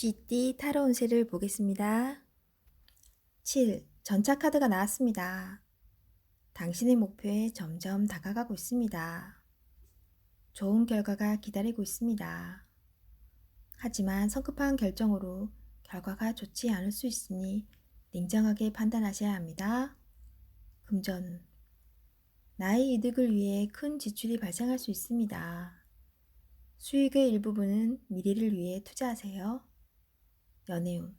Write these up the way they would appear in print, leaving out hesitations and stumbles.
쥐띠 타로 운세를 보겠습니다. 7. 전차 카드가 나왔습니다. 당신의 목표에 점점 다가가고 있습니다. 좋은 결과가 기다리고 있습니다. 하지만 성급한 결정으로 결과가 좋지 않을 수 있으니 냉정하게 판단하셔야 합니다. 금전. 나의 이득을 위해 큰 지출이 발생할 수 있습니다. 수익의 일부분은 미래를 위해 투자하세요. 연애운.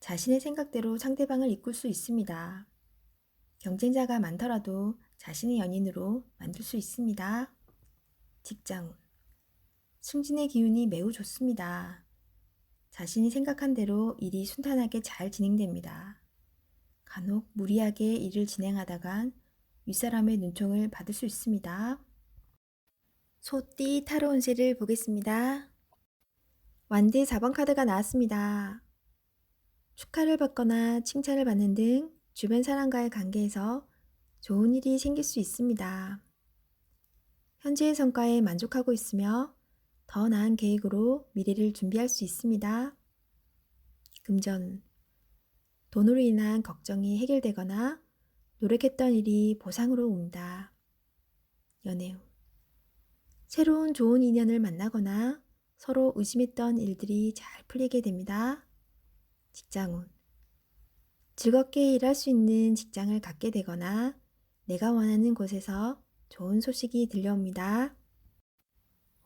자신의 생각대로 상대방을 이끌 수 있습니다. 경쟁자가 많더라도 자신의 연인으로 만들 수 있습니다. 직장운. 승진의 기운이 매우 좋습니다. 자신이 생각한 대로 일이 순탄하게 잘 진행됩니다. 간혹 무리하게 일을 진행하다간 윗사람의 눈총을 받을 수 있습니다. 소띠 타로 운세를 보겠습니다. 완드 4번 카드가 나왔습니다. 축하를 받거나 칭찬을 받는 등 주변 사람과의 관계에서 좋은 일이 생길 수 있습니다. 현재의 성과에 만족하고 있으며 더 나은 계획으로 미래를 준비할 수 있습니다. 금전. 돈으로 인한 걱정이 해결되거나 노력했던 일이 보상으로 옵니다. 연애운. 새로운 좋은 인연을 만나거나 서로 의심했던 일들이 잘 풀리게 됩니다. 직장운. 즐겁게 일할 수 있는 직장을 갖게 되거나 내가 원하는 곳에서 좋은 소식이 들려옵니다.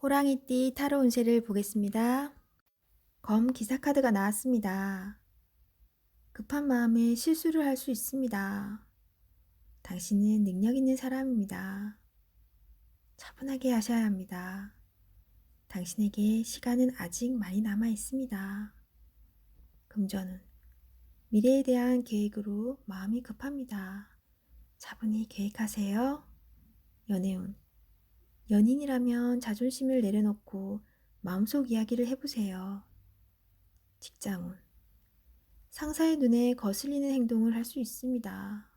호랑이띠 타로 운세를 보겠습니다. 검 기사 카드가 나왔습니다. 급한 마음에 실수를 할 수 있습니다. 당신은 능력 있는 사람입니다. 차분하게 하셔야 합니다. 당신에게 시간은 아직 많이 남아 있습니다. 금전운. 미래에 대한 계획으로 마음이 급합니다. 차분히 계획하세요. 연애운. 연인이라면 자존심을 내려놓고 마음속 이야기를 해보세요. 직장운. 상사의 눈에 거슬리는 행동을 할 수 있습니다.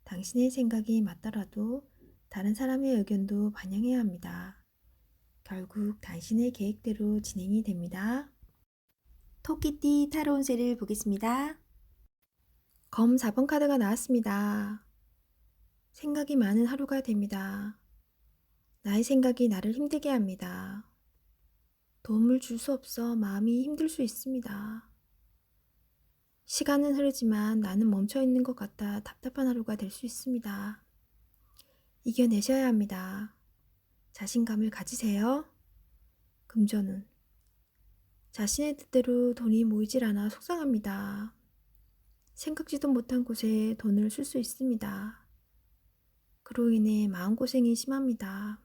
당신의 생각이 맞더라도 다른 사람의 의견도 반영해야 합니다. 결국 당신의 계획대로 진행이 됩니다. 토끼띠 타로 운세를 보겠습니다. 검 4번 카드가 나왔습니다. 생각이 많은 하루가 됩니다. 나의 생각이 나를 힘들게 합니다. 도움을 줄 수 없어 마음이 힘들 수 있습니다. 시간은 흐르지만 나는 멈춰 있는 것 같아 답답한 하루가 될 수 있습니다. 이겨내셔야 합니다. 자신감을 가지세요. 금전운. 자신의 뜻대로 돈이 모이질 않아 속상합니다. 생각지도 못한 곳에 돈을 쓸 수 있습니다. 그로 인해 마음고생이 심합니다.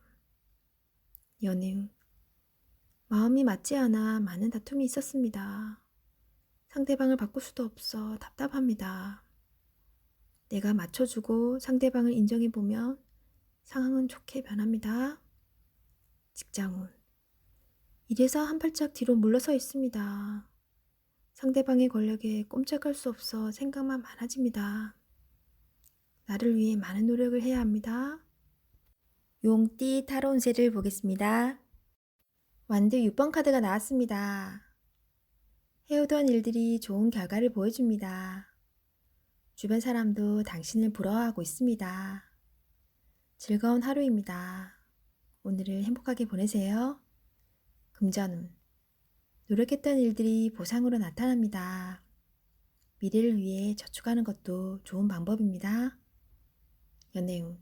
연애운. 마음이 맞지 않아 많은 다툼이 있었습니다. 상대방을 바꿀 수도 없어 답답합니다. 내가 맞춰주고 상대방을 인정해보면 상황은 좋게 변합니다. 직장운. 일에서 한 발짝 뒤로 물러서 있습니다. 상대방의 권력에 꼼짝할 수 없어 생각만 많아집니다. 나를 위해 많은 노력을 해야 합니다. 용띠 타로 운세를 보겠습니다. 완드 6번 카드가 나왔습니다. 해오던 일들이 좋은 결과를 보여줍니다. 주변 사람도 당신을 부러워하고 있습니다. 즐거운 하루입니다. 오늘을 행복하게 보내세요. 금전운. 노력했던 일들이 보상으로 나타납니다. 미래를 위해 저축하는 것도 좋은 방법입니다. 연애운.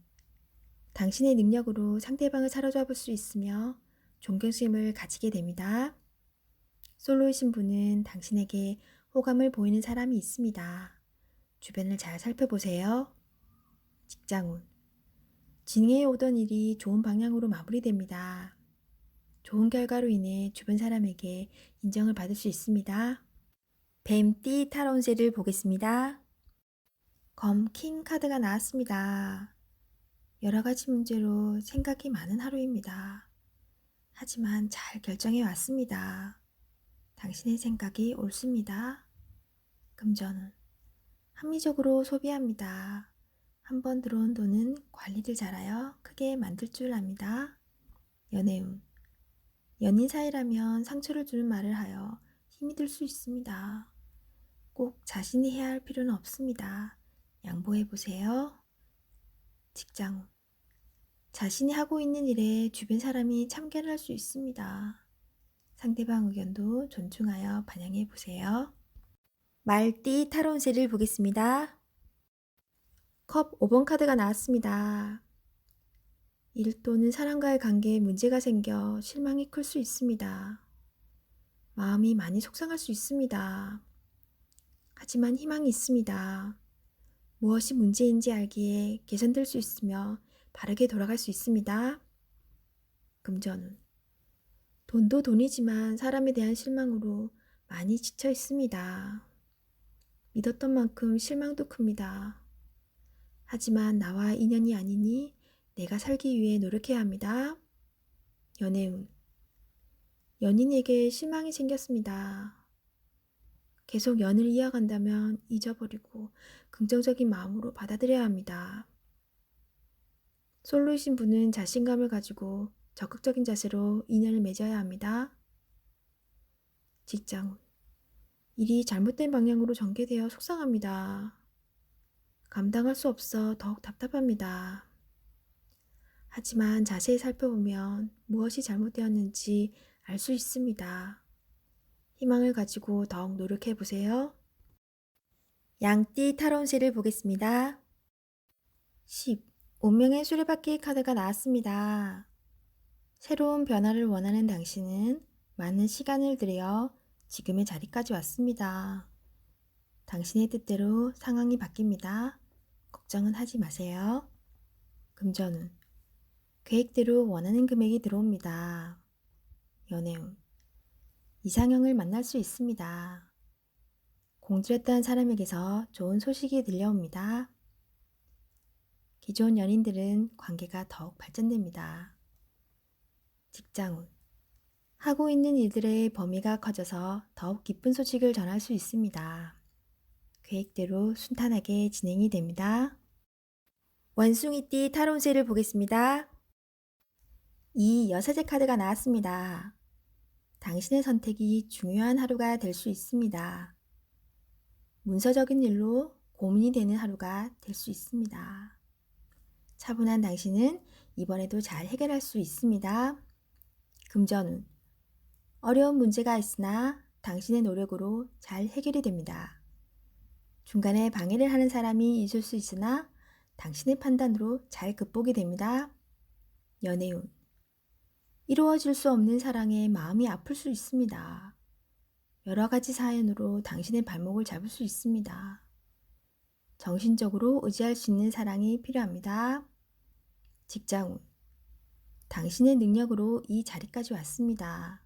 당신의 능력으로 상대방을 사로잡을 수 있으며 존경심을 가지게 됩니다. 솔로이신 분은 당신에게 호감을 보이는 사람이 있습니다. 주변을 잘 살펴보세요. 직장운. 진행해 오던 일이 좋은 방향으로 마무리됩니다. 좋은 결과로 인해 주변 사람에게 인정을 받을 수 있습니다. 뱀띠 타로 운세를 보겠습니다. 검 킹 카드가 나왔습니다. 여러 가지 문제로 생각이 많은 하루입니다. 하지만 잘 결정해 왔습니다. 당신의 생각이 옳습니다. 금전운. 합리적으로 소비합니다. 한번 들어온 돈은 관리를 잘하여 크게 만들 줄 압니다. 연애운. 연인 사이라면 상처를 주는 말을 하여 힘이 들 수 있습니다. 꼭 자신이 해야 할 필요는 없습니다. 양보해 보세요. 직장. 자신이 하고 있는 일에 주변 사람이 참견을 할 수 있습니다. 상대방 의견도 존중하여 반영해 보세요. 말띠 타로운세를 보겠습니다. 컵 5번 카드가 나왔습니다. 일 또는 사람과의 관계에 문제가 생겨 실망이 클 수 있습니다. 마음이 많이 속상할 수 있습니다. 하지만 희망이 있습니다. 무엇이 문제인지 알기에 개선될 수 있으며 바르게 돌아갈 수 있습니다. 금전운. 돈도 돈이지만 사람에 대한 실망으로 많이 지쳐 있습니다. 믿었던 만큼 실망도 큽니다. 하지만 나와 인연이 아니니 내가 살기 위해 노력해야 합니다. 연애운. 연인에게 실망이 생겼습니다. 계속 연을 이어간다면 잊어버리고 긍정적인 마음으로 받아들여야 합니다. 솔로이신 분은 자신감을 가지고 적극적인 자세로 인연을 맺어야 합니다. 직장. 일이 잘못된 방향으로 전개되어 속상합니다. 감당할 수 없어 더욱 답답합니다. 하지만 자세히 살펴보면 무엇이 잘못되었는지 알 수 있습니다. 희망을 가지고 더욱 노력해 보세요. 양띠 타로운세를 보겠습니다. 10. 운명의 수레바퀴 카드가 나왔습니다. 새로운 변화를 원하는 당신은 많은 시간을 들여 지금의 자리까지 왔습니다. 당신의 뜻대로 상황이 바뀝니다. 걱정은 하지 마세요. 금전운. 계획대로 원하는 금액이 들어옵니다. 연애운. 이상형을 만날 수 있습니다. 공들였던 사람에게서 좋은 소식이 들려옵니다. 기존 연인들은 관계가 더욱 발전됩니다. 직장운. 하고 있는 일들의 범위가 커져서 더욱 기쁜 소식을 전할 수 있습니다. 계획대로 순탄하게 진행이 됩니다. 원숭이띠 타로운세를 보겠습니다. 이 여사제 카드가 나왔습니다. 당신의 선택이 중요한 하루가 될 수 있습니다. 문서적인 일로 고민이 되는 하루가 될 수 있습니다. 차분한 당신은 이번에도 잘 해결할 수 있습니다. 금전운. 어려운 문제가 있으나 당신의 노력으로 잘 해결이 됩니다. 중간에 방해를 하는 사람이 있을 수 있으나 당신의 판단으로 잘 극복이 됩니다. 연애운. 이루어질 수 없는 사랑에 마음이 아플 수 있습니다. 여러 가지 사연으로 당신의 발목을 잡을 수 있습니다. 정신적으로 의지할 수 있는 사랑이 필요합니다. 직장운. 당신의 능력으로 이 자리까지 왔습니다.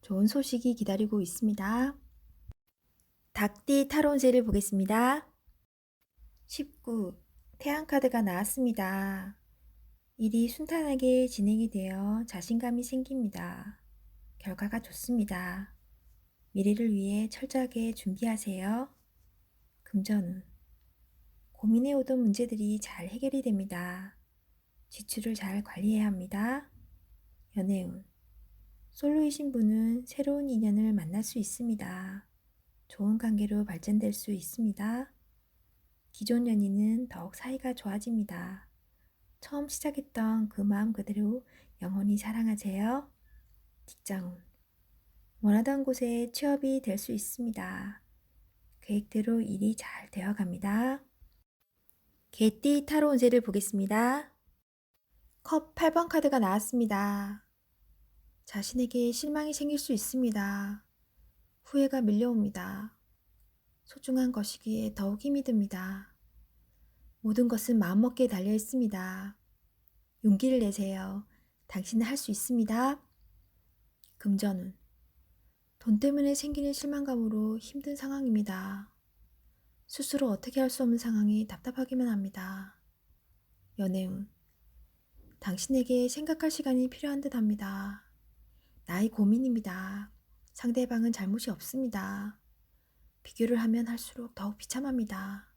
좋은 소식이 기다리고 있습니다. 닭띠 타로운세를 보겠습니다. 19. 태양카드가 나왔습니다. 일이 순탄하게 진행이 되어 자신감이 생깁니다. 결과가 좋습니다. 미래를 위해 철저하게 준비하세요. 금전운. 고민해오던 문제들이 잘 해결이 됩니다. 지출을 잘 관리해야 합니다. 연애운. 솔로이신 분은 새로운 인연을 만날 수 있습니다. 좋은 관계로 발전될 수 있습니다. 기존 연인은 더욱 사이가 좋아집니다. 처음 시작했던 그 마음 그대로 영원히 사랑하세요. 직장운. 원하던 곳에 취업이 될 수 있습니다. 계획대로 일이 잘 되어갑니다. 개띠 타로운세를 보겠습니다. 컵 8번 카드가 나왔습니다. 자신에게 실망이 생길 수 있습니다. 후회가 밀려옵니다. 소중한 것이기에 더욱 힘이 듭니다. 모든 것은 마음먹기에 달려 있습니다. 용기를 내세요. 당신은 할 수 있습니다. 금전운. 돈 때문에 생기는 실망감으로 힘든 상황입니다. 스스로 어떻게 할 수 없는 상황이 답답하기만 합니다. 연애운. 당신에게 생각할 시간이 필요한 듯 합니다. 나의 고민입니다. 상대방은 잘못이 없습니다. 비교를 하면 할수록 더욱 비참합니다.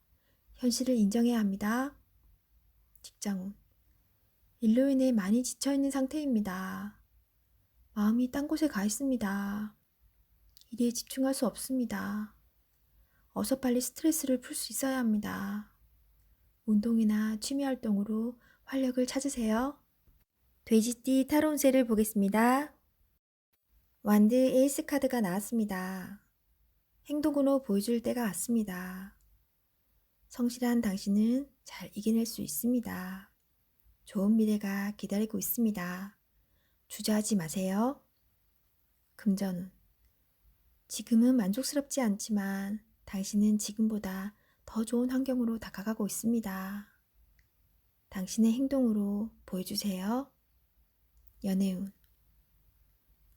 현실을 인정해야 합니다. 직장운. 일로 인해 많이 지쳐있는 상태입니다. 마음이 딴 곳에 가 있습니다. 일에 집중할 수 없습니다. 어서 빨리 스트레스를 풀 수 있어야 합니다. 운동이나 취미 활동으로 활력을 찾으세요. 돼지띠 타로 운세를 보겠습니다. 완드 에이스 카드가 나왔습니다. 행동으로 보여줄 때가 왔습니다. 성실한 당신은 잘 이겨낼 수 있습니다. 좋은 미래가 기다리고 있습니다. 주저하지 마세요. 금전운. 지금은 만족스럽지 않지만 당신은 지금보다 더 좋은 환경으로 다가가고 있습니다. 당신의 행동으로 보여주세요. 연애운.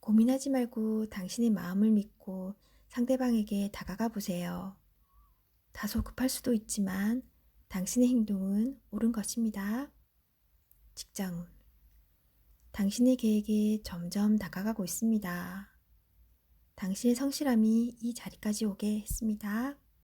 고민하지 말고 당신의 마음을 믿고 상대방에게 다가가 보세요. 다소 급할 수도 있지만 당신의 행동은 옳은 것입니다. 직장운. 당신의 계획에 점점 다가가고 있습니다. 당신의 성실함이 이 자리까지 오게 했습니다.